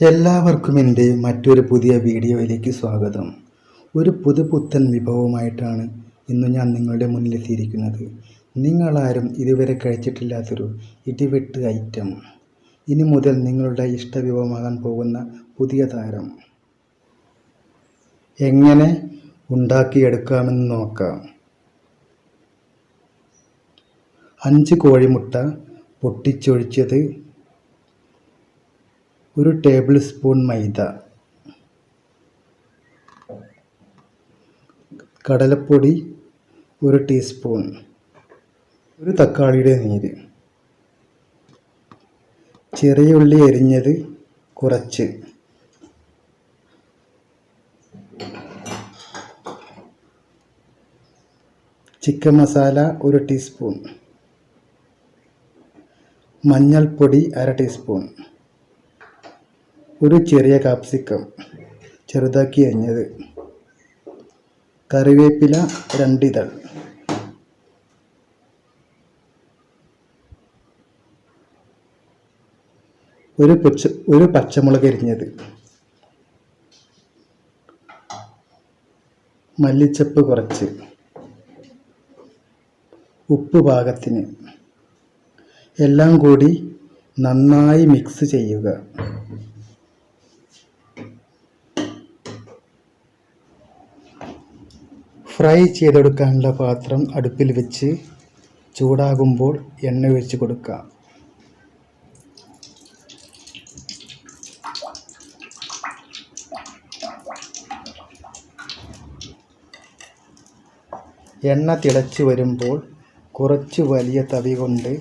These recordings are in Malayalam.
എല്ലാവർക്കും എൻ്റെ മറ്റൊരു പുതിയ വീഡിയോയിലേക്ക് സ്വാഗതം. ഒരു പുതുപുത്തൻ വിഭവമായിട്ടാണ് ഇന്ന് ഞാൻ നിങ്ങളുടെ മുന്നിലെത്തിയിരിക്കുന്നത്. നിങ്ങളാരും ഇതുവരെ കഴിച്ചിട്ടില്ലാത്തൊരു ഇടിവെട്ട് ഐറ്റം. ഇനി മുതൽ നിങ്ങളുടെ ഇഷ്ടവിഭവമാകാൻ പോകുന്ന പുതിയ താരം. എങ്ങനെ ഉണ്ടാക്കിയെടുക്കാമെന്ന് നോക്കാം. 5 കോഴിമുട്ട പൊട്ടിച്ചൊഴിച്ചത്, 1 ടേബിൾ സ്പൂൺ മൈദ, കടലപ്പൊടി 1 ടീസ്പൂൺ, 1 തക്കാളിയുടെ നീര്, ചെറിയ ഉള്ളി അരിഞ്ഞത് കുറച്ച്, ചിക്കൻ മസാല 1 ടീസ്പൂൺ, മഞ്ഞൾപ്പൊടി 1/2 ടീസ്പൂൺ, 1 ചെറിയ കാപ്സിക്കം ചെറുതാക്കി അരിഞ്ഞത്, കറിവേപ്പില 2 ഇതൾ, ഒരു പച്ചമുളക് അരിഞ്ഞത്, മല്ലിച്ചപ്പ് കുറച്ച്, ഉപ്പ് പാകത്തിന്. എല്ലാം കൂടി നന്നായി മിക്സ് ചെയ്യുക. ഫ്രൈ ചെയ്തെടുക്കാനുള്ള പാത്രം അടുപ്പിൽ വെച്ച് ചൂടാകുമ്പോൾ എണ്ണ ഒഴിച്ച് കൊടുക്കാം. എണ്ണ തിളച്ച് വരുമ്പോൾ കുറച്ച് വലിയ തവി കൊണ്ട്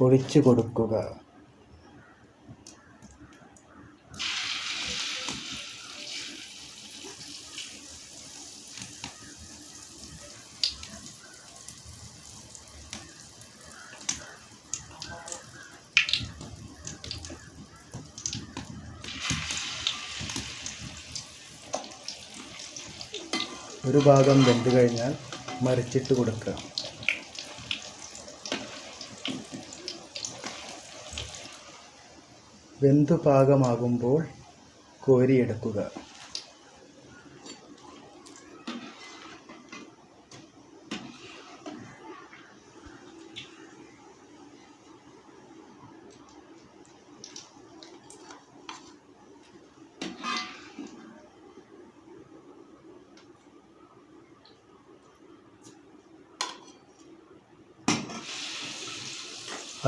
ഒഴിച്ചു കൊടുക്കുക. ഒരു ഭാഗം വെന്ത് കഴിഞ്ഞാൽ മറിച്ചിട്ട് കൊടുക്കുക. വെന്തു പാകമാകുമ്പോൾ കോരിയെടുക്കുക.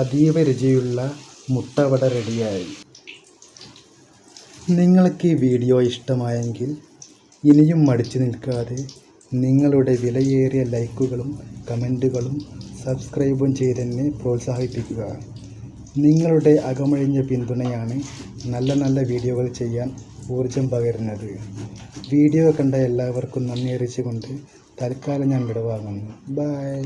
അതീവ രുചിയുള്ള മുട്ടവട റെഡിയായി. നിങ്ങൾക്ക് ഈ വീഡിയോ ഇഷ്ടമായെങ്കിൽ ഇനിയും മടിച്ചു നിൽക്കാതെ നിങ്ങളുടെ വിലയേറിയ ലൈക്കുകളും കമൻറ്റുകളും സബ്സ്ക്രൈബും ചെയ്തെന്നെ പ്രോത്സാഹിപ്പിക്കുക. നിങ്ങളുടെ അകമഴിഞ്ഞ പിന്തുണയാണ് നല്ല നല്ല വീഡിയോകൾ ചെയ്യാൻ ഊർജം പകരുന്നത്. വീഡിയോ കണ്ട എല്ലാവർക്കും നന്ദി അറിയിച്ചുകൊണ്ട് തൽക്കാലം ഞാൻ വിടവാങ്ങുന്നു. ബൈ.